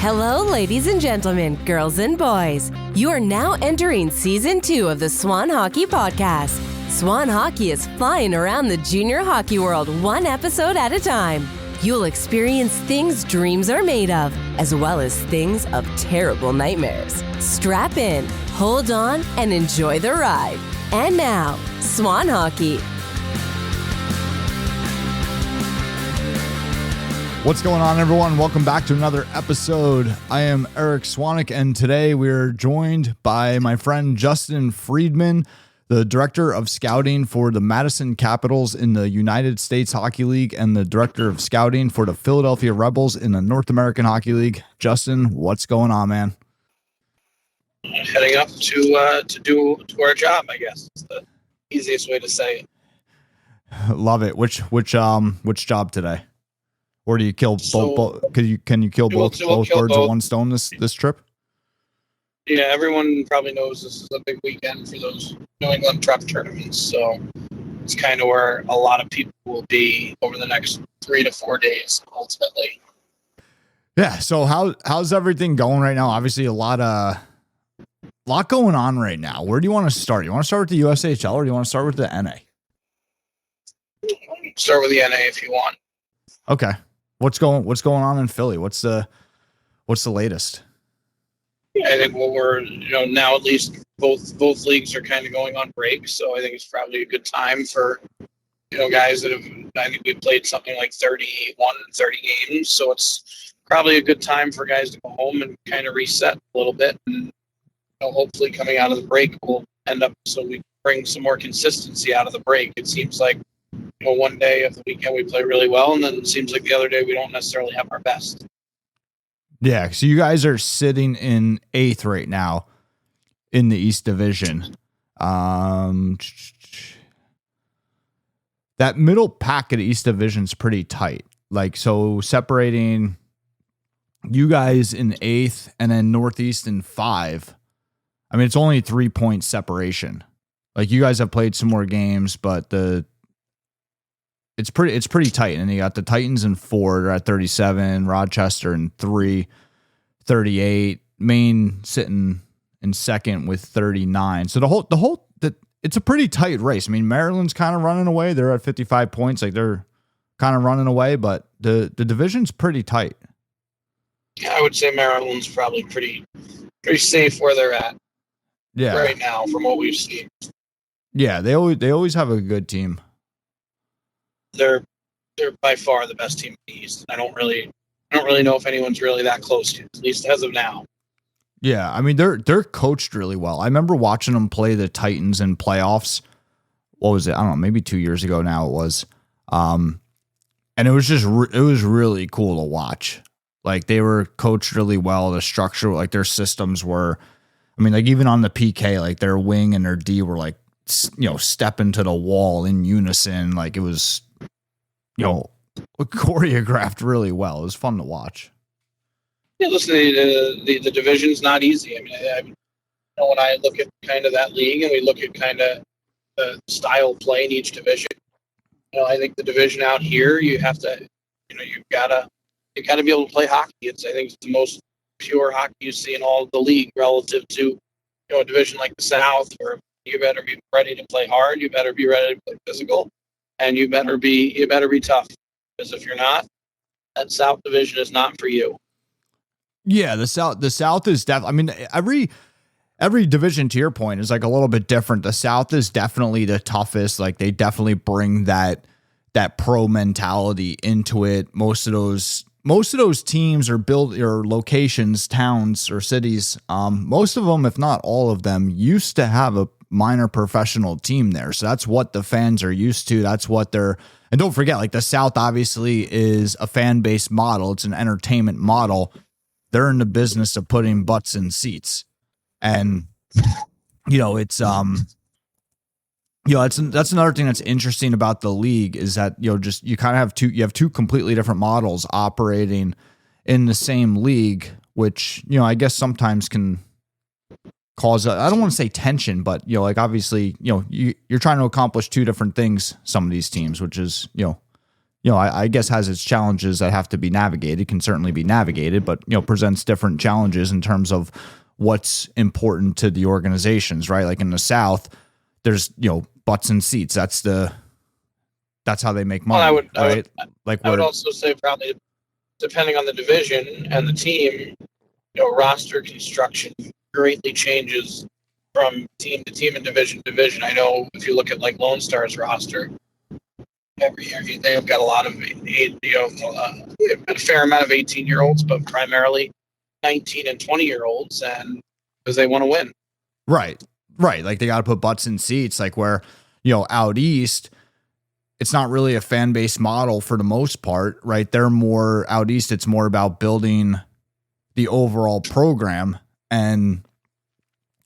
Hello, ladies and gentlemen, girls and boys. You are now entering Season 2 of the Swan Hockey Podcast. Swan Hockey is flying around the junior hockey world one episode at a time. You'll experience things dreams are made of, as well as things of terrible nightmares. Strap in, hold on, and enjoy the ride. And now, Swan Hockey. What's going on, everyone? Welcome back to another episode. I am Eric Swanek, and today we're joined by my friend Justin Friedman, the Director of Scouting for the Madison Capitals in the United States Hockey League and the Director of Scouting for the Philadelphia Rebels in the North American Hockey League. Justin, what's going on, man? Heading up to do our job, I guess. It's the easiest way to say it. Love it. Which job today? Or do you kill both? Can you kill both birds with one stone this trip? Yeah, everyone probably knows this is a big weekend for those New England prep tournaments. So it's kind of where a lot of people will be over the next 3 to 4 days, ultimately. Yeah. So how's everything going right now? Obviously, a lot going on right now. Where do you want to start? You want to start with the USHL or do you want to start with the NA? Start with the NA if you want. Okay. What's going on in Philly? What's the latest? I think we're now at least both leagues are kind of going on break, so I think it's probably a good time for guys that have. I think we've played something like 30 games, so it's probably a good time for guys to go home and kind of reset a little bit, and hopefully coming out of the break will end up so we bring some more consistency out of the break. It seems like one day of the weekend we play really well, and then it seems like the other day we don't necessarily have our best. Yeah, so you guys are sitting in 8th right now in the East Division. That middle pack of the East Division is pretty tight. Like, so separating you guys in 8th and then Northeast in 5. I mean, it's only 3-point separation. Like, you guys have played some more games, but it's pretty tight. And you got the Titans in 4, they're at 37, Rochester in 3, 38, Maine sitting in 2nd with 39. So it's a pretty tight race. I mean, Maryland's kind of running away. They're at 55 points. Like, they're kind of running away, but the division's pretty tight. Yeah, I would say Maryland's probably pretty safe where they're at. Yeah. Right now from what we've seen. Yeah, they always have a good team. They're by far the best team in the East. I don't really know if anyone's really that close to it, at least as of now. Yeah, I mean they're coached really well. I remember watching them play the Titans in playoffs. What was it? I don't know, maybe 2 years ago now it was. And it was just it was really cool to watch. Like, they were coached really well. The structure, like their systems were, I mean, like even on the PK, like their wing and their D were like stepping to the wall in unison. Like, it was choreographed really well. It was fun to watch. Yeah, listen, the division's not easy. I mean, when I look at kind of that league and we look at kind of the style of play in each division, I think the division out here, you have to, you gotta be able to play hockey. I think it's the most pure hockey you see in all of the league relative to, a division like the South, where you better be ready to play hard, you better be ready to play physical, and you better be tough. Because if you're not, that South division is not for you. Yeah, the South is definitely. I mean, every division, to your point, is like a little bit different. The South is definitely the toughest. Like, they definitely bring that pro mentality into it. Most of those teams are built, or locations, towns or cities. Most of them, if not all of them, used to have a minor professional team there. So that's what the fans are used to. That's what they're. And don't forget, like, the South obviously is a fan-based model. It's an entertainment model. They're in the business of putting butts in seats. And, it's, that's another thing that's interesting about the league is that, you kind of have two completely different models operating in the same league, which, I guess sometimes can cause, I don't want to say tension, but, like, obviously, you're trying to accomplish two different things, some of these teams, which is, I guess has its challenges that have to be navigated, can certainly be navigated, but, presents different challenges in terms of what's important to the organizations, right? Like in the South, there's, butts and seats. That's how they make money, right? I would also say probably depending on the division and the team, roster construction greatly changes from team to team and division to division. I know if you look at like Lone Star's roster, every year they have got a lot of, a fair amount of 18-year-olds, but primarily 19 and 20-year-olds, and because they want to win. Right. Like they got to put butts in seats, like where, out East, it's not really a fan base model for the most part, right? They're more out East. It's more about building the overall program, and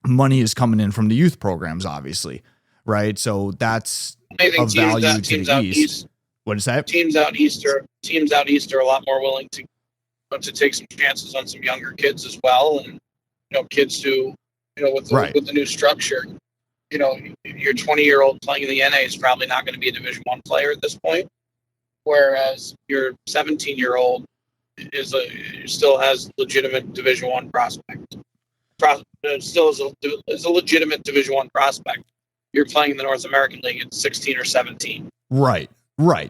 money is coming in from the youth programs, obviously. Right. So that's of value to the East. What is that? Teams out East are a lot more willing to take some chances on some younger kids as well. And, kids who, with the new structure, your 20-year-old playing in the NA is probably not going to be a Division I player at this point. Whereas your 17-year-old still has legitimate Division I prospect. Still is a legitimate Division I prospect. You're playing in the North American League at 16 or 17. Right.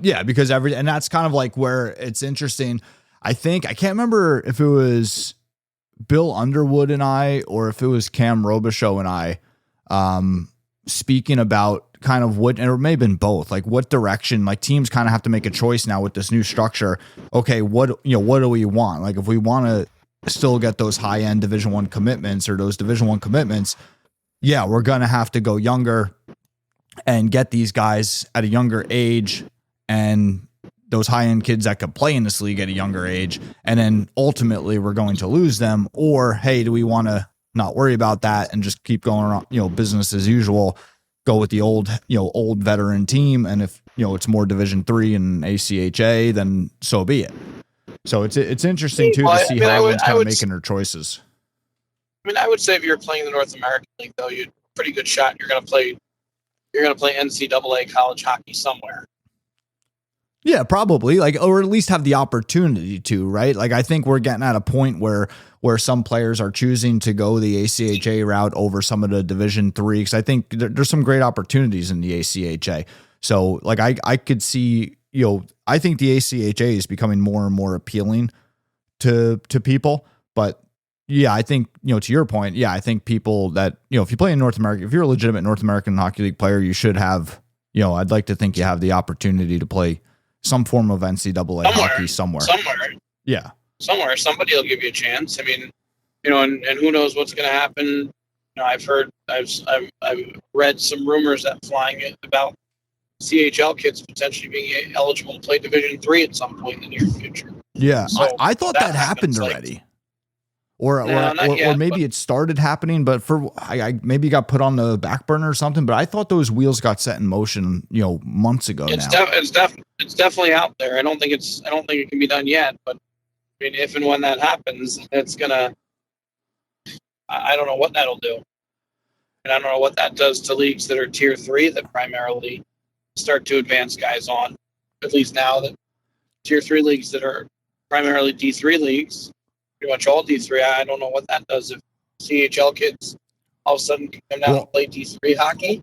Yeah, because and that's kind of like where it's interesting. I can't remember if it was Bill Underwood and I, or if it was Cam Robichaux and I, speaking about kind of what, and it may have been both, like what direction, like teams kind of have to make a choice now with this new structure. Okay, what do we want? Like if we want to still get those high end Division I commitments or those Division I commitments, yeah, we're going to have to go younger and get these guys at a younger age, and those high-end kids that could play in this league at a younger age. And then ultimately we're going to lose them. Or, hey, do we want to not worry about that and just keep going on, business as usual, go with the old veteran team. And if, it's more Division III and ACHA, then so be it. So it's interesting too to see how everyone's kind of making their choices. I would say if you're playing the North American League, though, you're pretty good shot. You're going to play NCAA college hockey somewhere. Yeah, probably, or at least have the opportunity to, right? Like I think we're getting at a point where some players are choosing to go the ACHA route over some of the Division III, because I think there's some great opportunities in the ACHA. So like I could see, I think the ACHA is becoming more and more appealing to people, but yeah, I think, to your point, yeah, I think people that, if you play in North America, if you're a legitimate North American Hockey League player, you should have, I'd like to think you have the opportunity to play some form of NCAA hockey somewhere. Yeah. Somewhere. Somebody will give you a chance. And who knows what's going to happen. I've read some rumors that flying about CHL kids potentially being eligible to play Division III at some point in the near future. Yeah. So I thought that happened already. Or maybe it started happening, but I maybe got put on the back burner or something. But I thought those wheels got set in motion, months ago. It's definitely out there. I don't think it can be done yet. But if and when that happens, it's gonna. I don't know what that'll do, and I don't know what that does to leagues that are Tier 3 that primarily start to advance guys on. At least now that Tier 3 leagues that are primarily D3 leagues. Pretty much all D3. I don't know what that does if CHL kids all of a sudden can come down and play D3 hockey.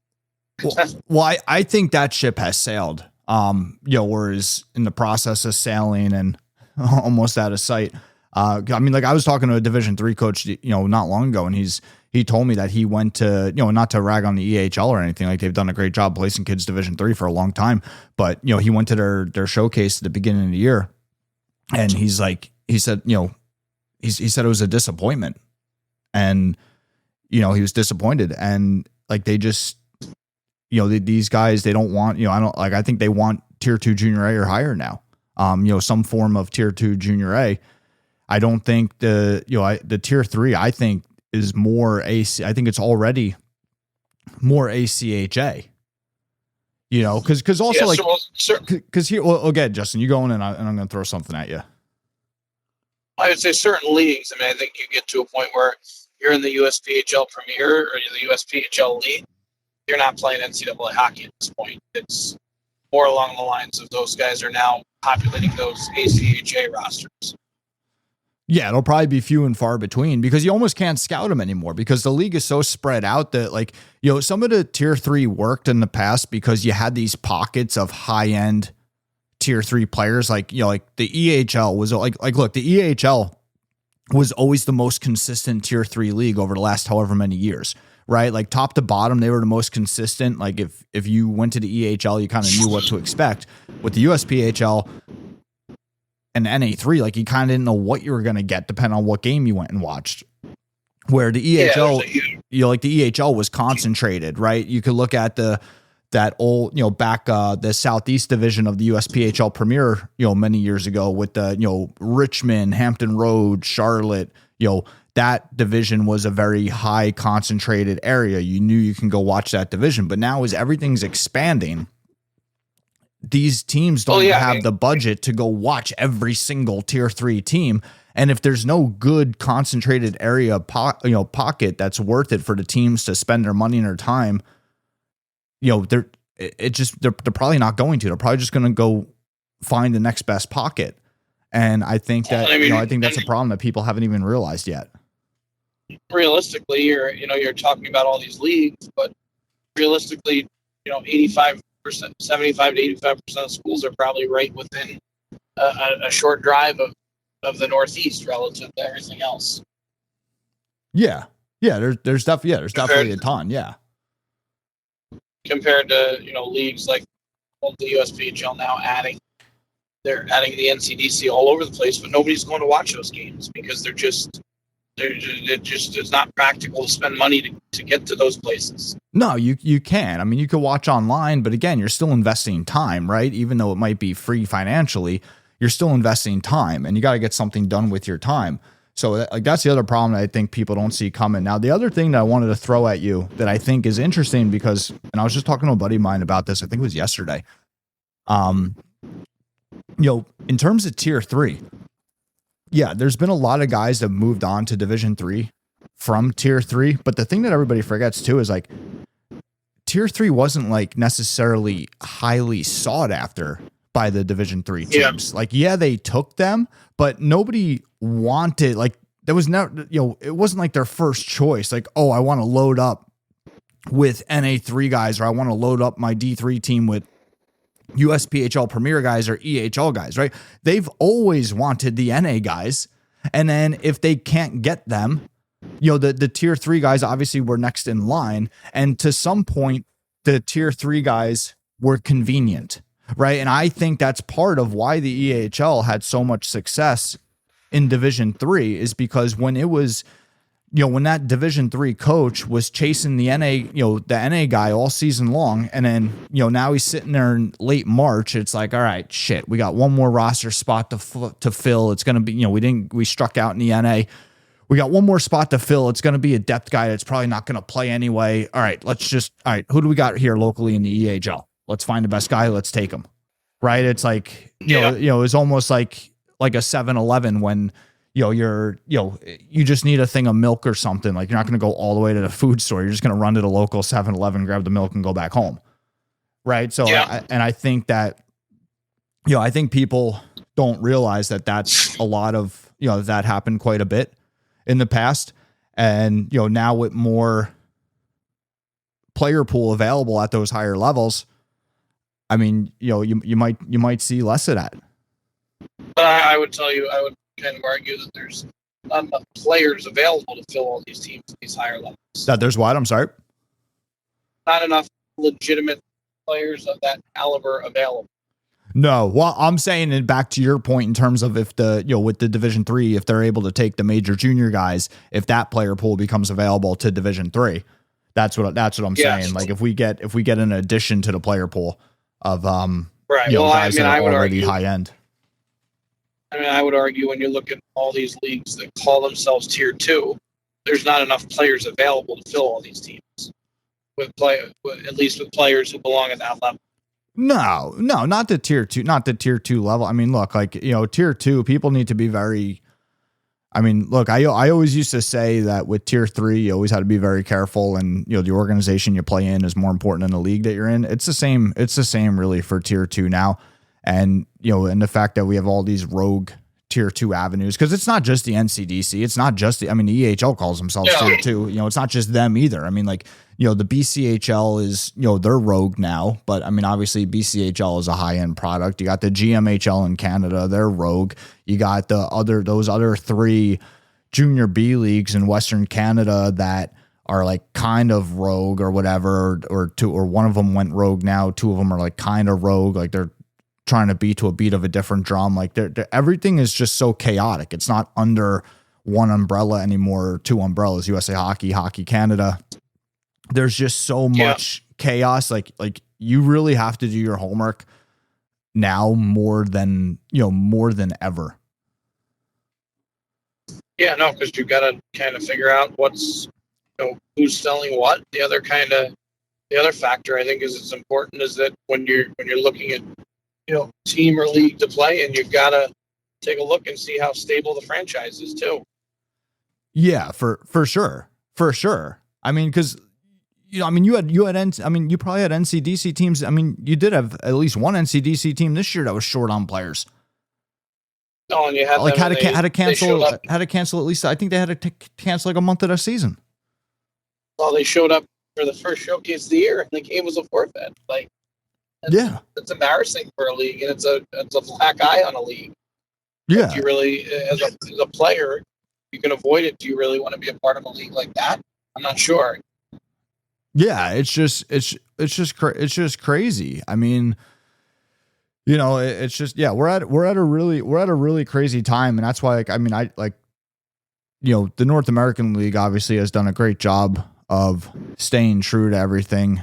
Well, I think that ship has sailed. Or is in the process of sailing and almost out of sight. I was talking to a Division III coach, not long ago, and he told me that he went to, not to rag on the EHL or anything, like they've done a great job placing kids Division III for a long time, but he went to their showcase at the beginning of the year, and he said it was a disappointment, and he was disappointed, and like they just these guys, they don't want I think they want Tier 2 Junior A or higher now, some form of Tier 2 Junior A. I don't think the Tier 3 I think is more AC. I think it's already more ACHA. Because also because here okay, Justin, you go in and I'm going to throw something at you. I would say certain leagues. I think you get to a point where you're in the USPHL Premier or the USPHL League. You're not playing NCAA hockey at this point. It's more along the lines of those guys are now populating those ACHA rosters. Yeah, it'll probably be few and far between because you almost can't scout them anymore because the league is so spread out that, like, you know, some of the tier 3 worked in the past because you had these pockets of high end tier 3 players. Like, you know, like the EHL was look, the EHL was always the most consistent tier 3 league over the last however many years, right? Like top to bottom, they were the most consistent. Like if you went to the EHL, you kind of knew what to expect. With the USPHL and NA3, like you kind of didn't know what you were going to get depending on what game you went and watched. Where the EHL, you know, like the EHL was concentrated, right? You could look at that old, you know, back the Southeast division of the USPHL Premier, you know, many years ago with the, you know, Richmond, Hampton Roads, Charlotte, you know, that division was a very high concentrated area. You knew you can go watch that division, but now as everything's expanding, these teams don't have the budget to go watch every single tier 3 team. And if there's no good concentrated area, pocket that's worth it for the teams to spend their money and their time, you know, they're probably not going to. They're probably just going to go find the next best pocket. And I think that, I think that's a problem that people haven't even realized yet. Realistically, you're talking about all these leagues, but realistically, 75%, 75 to 85% of schools are probably right within a short drive of the Northeast relative to everything else. Yeah. There's definitely a ton. Yeah. Compared to, leagues like the USPHL now they're adding the NCDC all over the place, but nobody's going to watch those games because it just is not practical to spend money to get to those places. No, you can. I mean, you could watch online, but again, you're still investing time, right? Even though it might be free financially, you're still investing time, and you got to get something done with your time. So that's the other problem that I think people don't see coming. Now, the other thing that I wanted to throw at you that I think is interesting because, and I was just talking to a buddy of mine about this, I think it was yesterday. In terms of tier 3, yeah, there's been a lot of guys that moved on to Division 3 from tier 3. But the thing that everybody forgets too is like tier 3 wasn't like necessarily highly sought after by the Division 3 teams. Yeah. They took them, but nobody wanted, like, there was no, it wasn't like their first choice. Like, oh, I want to load up with NA3 guys, or I want to load up my D3 team with USPHL Premier guys or EHL guys, right? They've always wanted the NA guys. And then if they can't get them, the tier 3 guys obviously were next in line. And to some point, the tier 3 guys were convenient, right? And I think that's part of why the EHL had so much success in Division 3 is because when it was, when that Division 3 coach was chasing the NA guy all season long, and then, now he's sitting there in late March, it's like, all right, shit, we got one more roster spot to fill. It's going to be, we struck out in the NA. We got one more spot to fill. It's going to be a depth guy that's probably not going to play anyway. All right, who do we got here locally in the EHL? Let's find the best guy. Let's take him. Right. It's like, it's almost like a 7-Eleven when, you just need a thing of milk or something. Like, you're not going to go all the way to the food store. You're just going to run to the local 7-Eleven, grab the milk, and go back home. Right. So, I think that, I think people don't realize that that's a lot of, that happened quite a bit in the past. And, now with more player pool available at those higher levels, I mean, you might see less of that. But I would kind of argue that there's not enough players available to fill all these teams at these higher levels. That there's what? I'm sorry? Not enough legitimate players of that caliber available. No, well, I'm saying it back to your point in terms of if with the Division 3, if they're able to take the major junior guys, if that player pool becomes available to Division 3, that's what I'm saying. Like if we get an addition to the player pool of guys that are already high end. I mean, I would argue when you look at all these leagues that call themselves Tier 2, there's not enough players available to fill all these teams, at least with players who belong at that level. No, not the Tier 2 level. I mean, look, like, Tier 2, people need to be very I mean, look, I always used to say that with tier 3, you always had to be very careful, and the organization you play in is more important than the league that you're in. It's the same really for tier 2 now. And, and the fact that we have all these rogue tier 2 avenues, because it's not just the NCDC. It's not just the EHL calls themselves tier 2. It's not just them either. I mean, like, the BCHL is, they're rogue now, but I mean, obviously BCHL is a high end product. You got the GMHL in Canada, they're rogue. You got those other 3 junior B leagues in Western Canada that are like kind of rogue or whatever, or one of them went rogue now. 2 of them are like kind of rogue. Like they're trying to beat to a beat of a different drum. Like everything is just so chaotic. It's not under one umbrella anymore, 2 umbrellas, USA Hockey, Hockey Canada. There's just so much chaos. Like you really have to do your homework now more than ever. Yeah, no, because you've got to kind of figure out what's, who's selling what. The other factor I think is important is that when you're looking at, team or league to play, and you've got to take a look and see how stable the franchise is too. Yeah, for sure. I mean, because you probably had NCDC teams. I mean, you did have at least one NCDC team this year that was short on players. No, and you had had to cancel at least. I think they had to cancel like a month of their season. Well, they showed up for the first showcase of the year, and the game was a forfeit. Like, it's embarrassing for a league, and it's a black eye on a league. Yeah, do you really, as a player, you can avoid it. Do you really want to be a part of a league like that? I'm not sure. Yeah, it's just crazy. I mean, it's just, we're at a really crazy time, and that's why, the North American League obviously has done a great job of staying true to everything.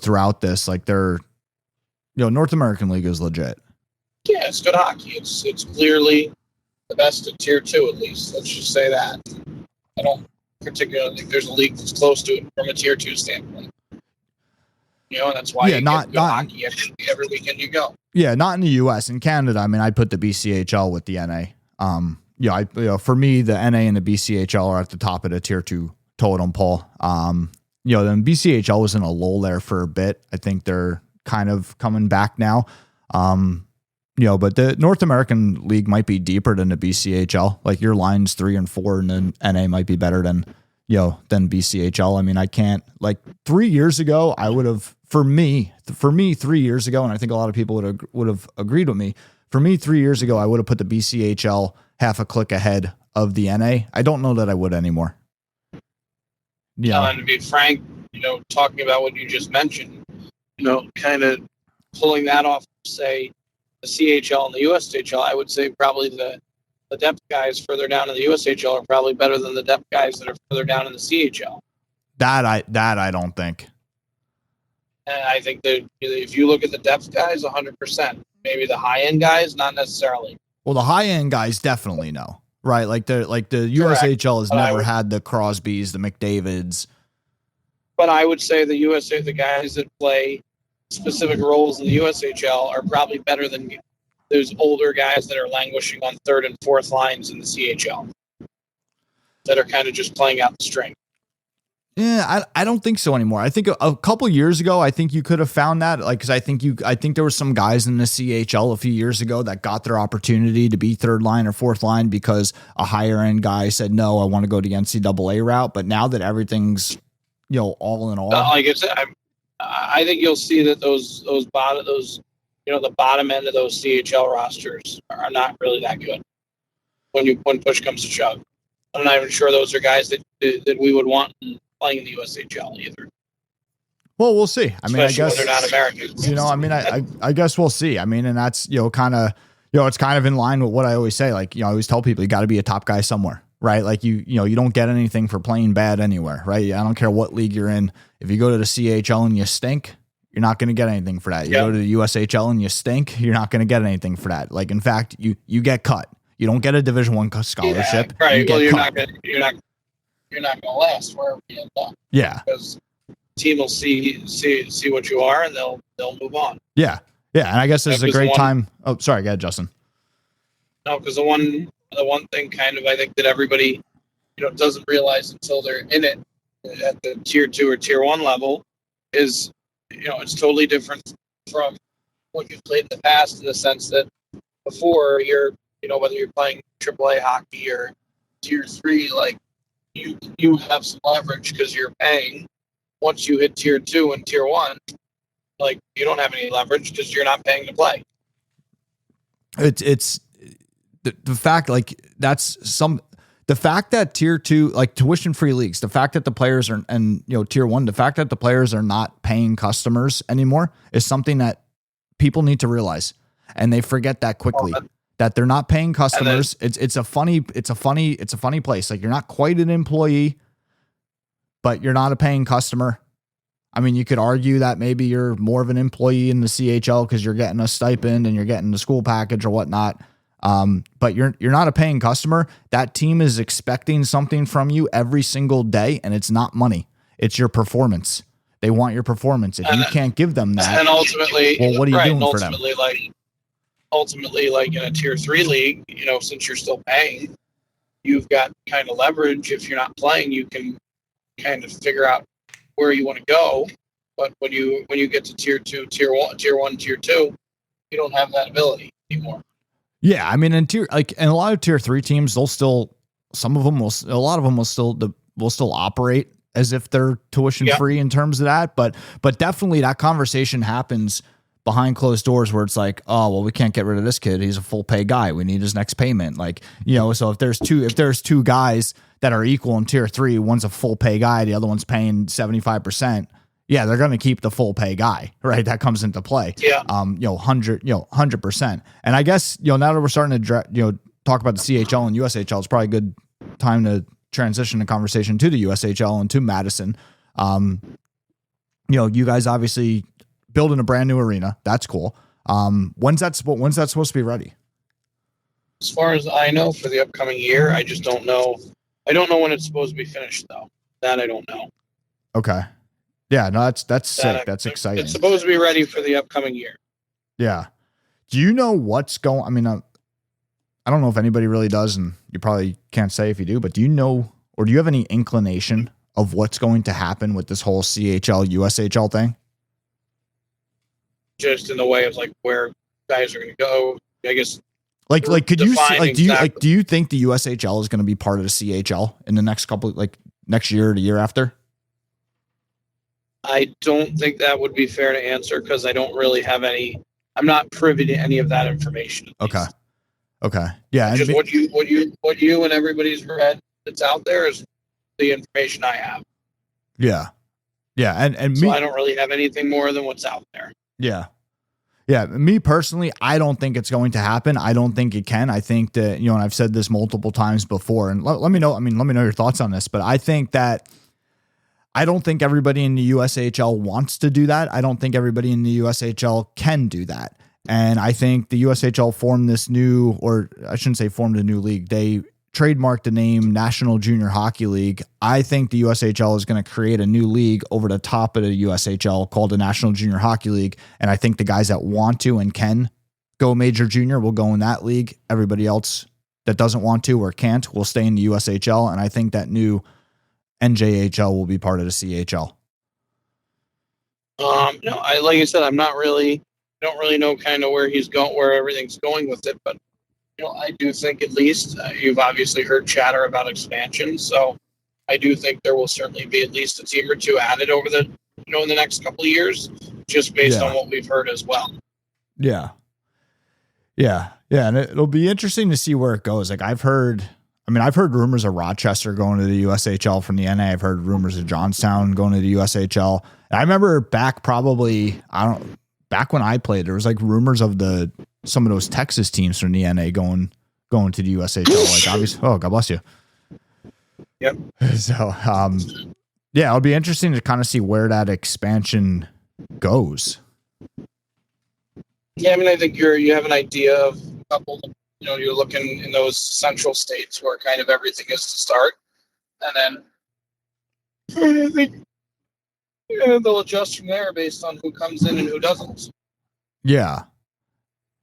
Throughout this, like North American League is legit. Yeah, it's good hockey. It's clearly the best at tier 2, at least. Let's just say that. I don't particularly think there's a league that's close to it from a tier 2 standpoint. And that's why you get good hockey every weekend you go. Yeah, not in the U.S. In Canada, I mean, I put the BCHL with the NA. For me, the NA and the BCHL are at the top of the tier 2 totem pole. Then BCHL was in a lull there for a bit. I think they're kind of coming back now. But the North American League might be deeper than the BCHL. Like your lines 3 and 4, and then NA might be better than BCHL. I mean, I can't, like 3 years ago, I would have, for me 3 years ago, and I think a lot of people would have agreed with me. For me, 3 years ago, I would have put the BCHL half a click ahead of the NA. I don't know that I would anymore. Yeah. And to be frank, talking about what you just mentioned, kind of pulling that off, say, the CHL and the USHL, I would say probably the depth guys further down in the USHL are probably better than the depth guys that are further down in the CHL. That I don't think. And I think that if you look at the depth guys, 100%. Maybe the high end guys, not necessarily. Well, the high end guys definitely know, right? Like the USHL has never had the Crosbys, the McDavids. But I would say the guys that play specific roles in the USHL are probably better than those older guys that are languishing on 3rd and 4th lines in the CHL that are kind of just playing out the string. Yeah, I don't think so anymore. I think a couple years ago, I think you could have found that, like, because I think there were some guys in the CHL a few years ago that got their opportunity to be 3rd line or 4th line because a higher end guy said, no, I want to go the NCAA route. But now that everything's, all in all, like I said, I think you'll see that the bottom end of those CHL rosters are not really that good when push comes to shove. I'm not even sure those are guys that we would want playing in the USHL either. Well, we'll see. I mean, especially I guess when they're not Americans. I guess we'll see. I mean, and that's kind of it's kind of in line with what I always say. Like I always tell people, you got to be a top guy somewhere, right? Like you don't get anything for playing bad anywhere, right? I don't care what league you're in. If you go to the CHL and you stink, you're not going to get anything for that. You go to the USHL and you stink, you're not going to get anything for that. Like in fact, you get cut. You don't get a Division I scholarship. Yeah, right. You're not going to last wherever you end up. Yeah. Because the team will see what you are and they'll move on. Yeah. Yeah. And I guess this is a great time. Oh, sorry. Go ahead, Justin. No, because the one the one thing kind of I think that everybody doesn't realize until they're in it at the tier 2 or tier 1 level is it's totally different from what you've played in the past, in the sense that before you're whether you're playing AAA hockey or tier 3, like you have some leverage because you're paying. Once you hit tier 2 and tier 1, like you don't have any leverage because you're not paying to play. It's the fact, like the fact that tier 2, like tuition free leagues, the fact that the players are, and tier 1, the fact that the players are not paying customers anymore is something that people need to realize, and they forget that quickly. That they're not paying customers. It's a funny place. Like, you're not quite an employee, but you're not a paying customer. I mean, you could argue that maybe you're more of an employee in the CHL because you're getting a stipend and you're getting the school package or whatnot. But you're not a paying customer. That team is expecting something from you every single day, and it's not money. It's your performance. They want your performance. If you can't give them that, and ultimately, well, what are you doing for them? Ultimately, like in a tier 3 league, since you're still paying, you've got kind of leverage. If you're not playing, you can kind of figure out where you want to go. But when you get to tier 2, tier 1, tier 2, you don't have that ability anymore. Yeah, I mean, in a lot of tier 3 teams, a lot of them will still operate as if they're tuition free in terms of that. But definitely that conversation happens behind closed doors where it's like, oh, well, we can't get rid of this kid. He's a full pay guy. We need his next payment. Like, so if there's two guys that are equal in tier 3, one's a full pay guy, the other one's paying 75%. Yeah, they're going to keep the full pay guy, right? That comes into play. Yeah. 100%. And I guess, now that we're starting to, talk about the CHL and USHL, it's probably a good time to transition the conversation to the USHL and to Madison. You guys obviously building a brand new arena. That's cool. When's that supposed to be ready? As far as I know, for the upcoming year, I just don't know. I don't know when it's supposed to be finished, though. That I don't know. Okay. Yeah, no, that's sick. That's exciting. It's supposed to be ready for the upcoming year. Yeah. Do you know what's going? I mean, I don't know if anybody really does, and you probably can't say if you do. But do you know, or do you have any inclination of what's going to happen with this whole CHL USHL thing? Just in the way of like where guys are going to go, I guess. Like, could you see, do you think the USHL is going to be part of the CHL in the next next year or the year after? I don't think that would be fair to answer because I don't really have any. I'm not privy to any of that information. Okay. Yeah. Just what you and everybody's read that's out there is the information I have. Yeah. And so I don't really have anything more than what's out there. Yeah. Me personally, I don't think it's going to happen. I don't think it can. I think that, and I've said this multiple times before, and let me know. I mean, let me know your thoughts on this, but I don't think everybody in the USHL wants to do that. I don't think everybody in the USHL can do that. And I think the USHL formed this new, or I shouldn't say formed a new league. They trademarked the name National Junior Hockey League. I think the USHL is going to create a new league over the top of the USHL called the National Junior Hockey League. And I think the guys that want to and can go major junior will go in that league. Everybody else that doesn't want to or can't will stay in the USHL. And I think that new NJHL will be part of the CHL. No, like I said, I don't really know kind of where everything's going with it, but I do think at least you've obviously heard chatter about expansion, so I do think there will certainly be at least a team or two added over the in the next couple of years, just based on what we've heard as well. Yeah, and it'll be interesting to see where it goes. Like I've heard rumors of Rochester going to the USHL from the NA. I've heard rumors of Johnstown going to the USHL. And I remember back when I played, there was like rumors of some of those Texas teams from the NA going to the USHL. Like obviously, oh, God bless you. Yep. So, it'll be interesting to kind of see where that expansion goes. Yeah, I mean, I think you have an idea of a couple. You're looking in those central states where kind of everything is to start, and then I think they'll adjust from there based on who comes in and who doesn't. Yeah.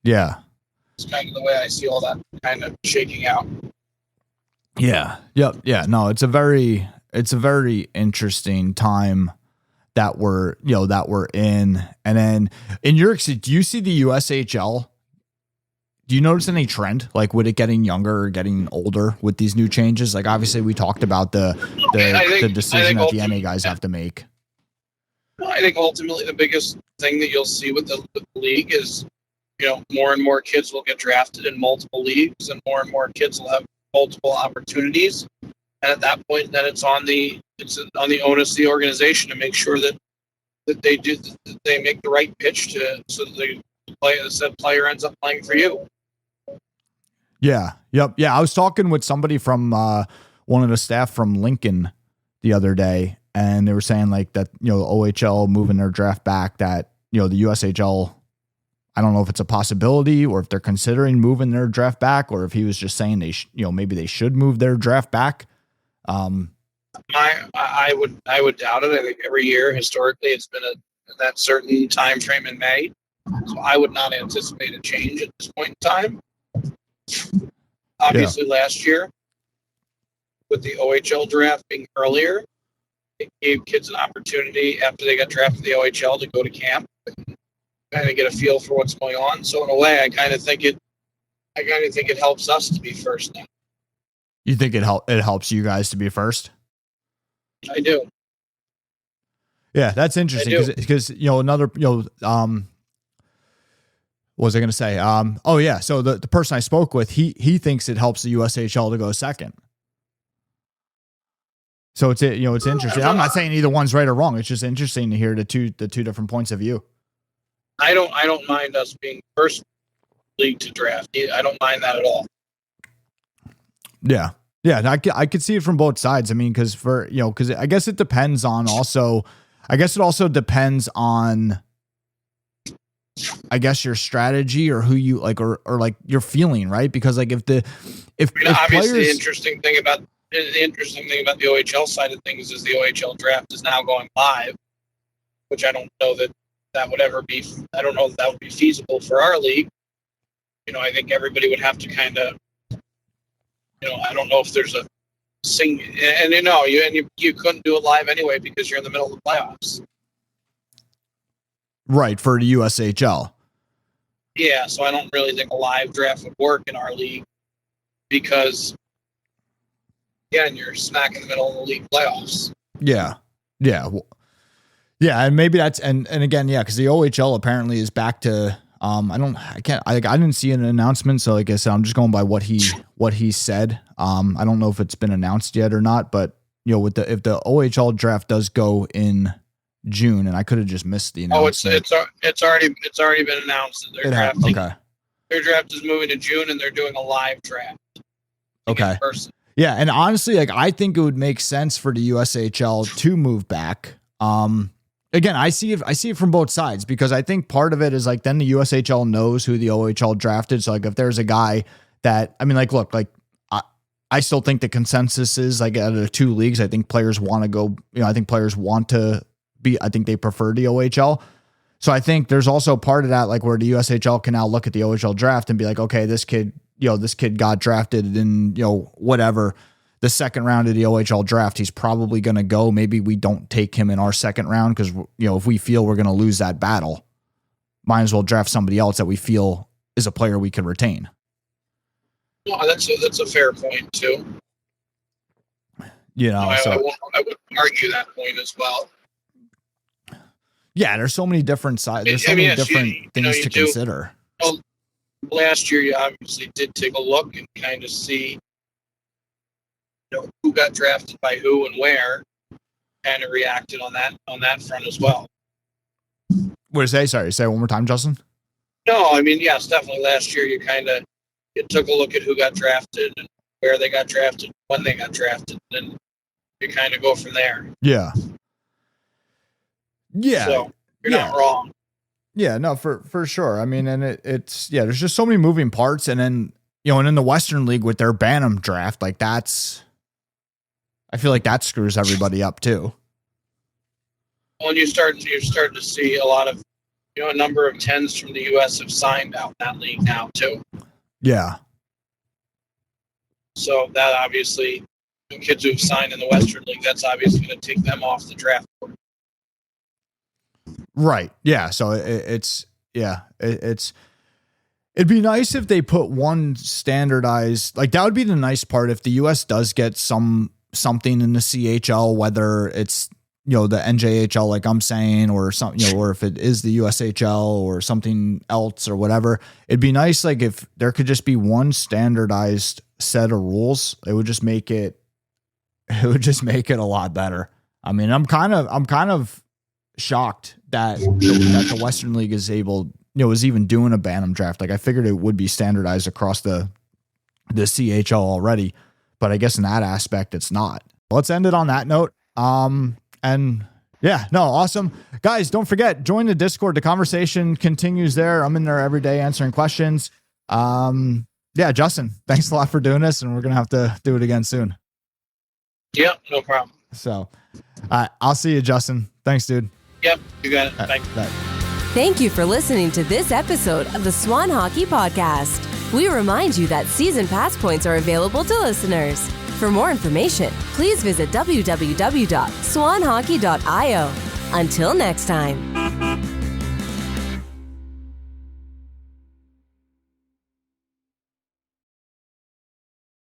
It's kind of the way I see all that kind of shaking out. Yeah. Yep. Yeah. No, it's a very interesting time that we're in. And then in your, do you see the USHL? Do you notice any trend, like with it getting younger or getting older with these new changes? Like obviously we talked about the decision that the NA guys have to make. Well, I think ultimately the biggest thing that you'll see with the league is, more and more kids will get drafted in multiple leagues, and more kids will have multiple opportunities. And at that point, then it's on the onus of the organization to make sure that they make the right pitch so that the player ends up playing for you. Yeah. Yep. Yeah. I was talking with somebody from one of the staff from Lincoln the other day, and they were saying like that, OHL moving their draft back, that, the USHL, I don't know if it's a possibility or if they're considering moving their draft back, or if he was just saying maybe they should move their draft back. I would doubt it. I think every year historically it's been that certain time frame in May. So I would not anticipate a change at this point in time. Obviously, last year with the OHL draft being earlier, it gave kids an opportunity after they got drafted to the OHL to go to camp and kind of get a feel for what's going on. So in a way, I kind of think it helps us to be first now. You think it helps you guys to be first? I do. Yeah, that's interesting because another what was I going to say? Oh yeah. So the person I spoke with, he thinks it helps the USHL to go second. So it's interesting. I'm not saying either one's right or wrong. It's just interesting to hear the two different points of view. I don't mind us being first league to draft. I don't mind that at all. Yeah. Yeah. I could see it from both sides. I mean, because I guess it depends on also, it also depends on, I guess, your strategy or who you like, or like your feeling, right? Because like if obviously players, the interesting thing about the OHL side of things is the OHL draft is now going live, which I don't know that would ever be. I don't know if that would be feasible for our league. I think everybody would have to kind of, I don't know if there's a you couldn't do it live anyway because you're in the middle of the playoffs. Right, for the USHL. Yeah, so I don't really think a live draft would work in our league because, again, you're smack in the middle of the league playoffs. Yeah. Yeah. Yeah, and maybe that's and again, yeah, because the OHL apparently is back to I didn't see an announcement, so like I said, I'm just going by what he said. I don't know if it's been announced yet or not, but if the OHL draft does go in June, and I could have just missed the announcement. It's already been announced that they're drafting. Okay. Their draft is moving to June, and they're doing a live draft. Okay. Yeah, and honestly, like I think it would make sense for the USHL to move back. Again, I see it from both sides, because I think part of it is like then the USHL knows who the OHL drafted. So like if there's a guy that, I mean, like, look, like I still think the consensus is like out of the two leagues, I think players want to go, I think players want to be, I think they prefer the OHL. So I think there's also part of that, like where the USHL can now look at the OHL draft and be like, okay, this kid got drafted in, whatever, the second round of the OHL draft, he's probably going to go. Maybe we don't take him in our second round because, if we feel we're going to lose that battle, might as well draft somebody else that we feel is a player we can retain. No, that's a fair point too. I wouldn't argue that point as well. Yeah, there's so many different sides. There's so many different things to consider. Last year, you obviously did take a look and kind of see, who got drafted by who and where, and it reacted on that front as well. What did you say? Sorry, say it one more time, Justin. No, I mean, yes, definitely. Last year, you took a look at who got drafted and where they got drafted, when they got drafted, and you kind of go from there. Yeah. Yeah. So you're not wrong. Yeah, no, for sure. I mean, and it's there's just so many moving parts, and then and in the Western League with their Bantam draft, like I feel like that screws everybody up too. Well, and you're starting to see a lot of a number of 10s from the U.S. have signed out in that league now too. Yeah. So that obviously, kids who've signed in the Western League, that's obviously going to take them off the draft board. Right. Yeah. So it'd be nice if they put one standardized, like that would be the nice part if the US does get something in the CHL, whether it's, the NJHL, like I'm saying, or something, or if it is the USHL or something else or whatever. It'd be nice, like if there could just be one standardized set of rules. It would just make it a lot better. I mean, I'm kind of shocked that the Western League is able, is even doing a Bantam draft. Like I figured it would be standardized across the CHL already, but I guess in that aspect it's not. Let's end it on that note. And yeah, no, awesome. Guys, don't forget, join the Discord. The conversation continues there. I'm in there every day answering questions. Yeah, Justin, thanks a lot for doing this, and we're going to have to do it again soon. Yep, no problem. So, I'll see you, Justin. Thanks, dude. Yep, you got it. Thanks. Bye. Thank you for listening to this episode of the Swan Hockey Podcast. We remind you that season pass points are available to listeners. For more information, please visit www.swanhockey.io. Until next time.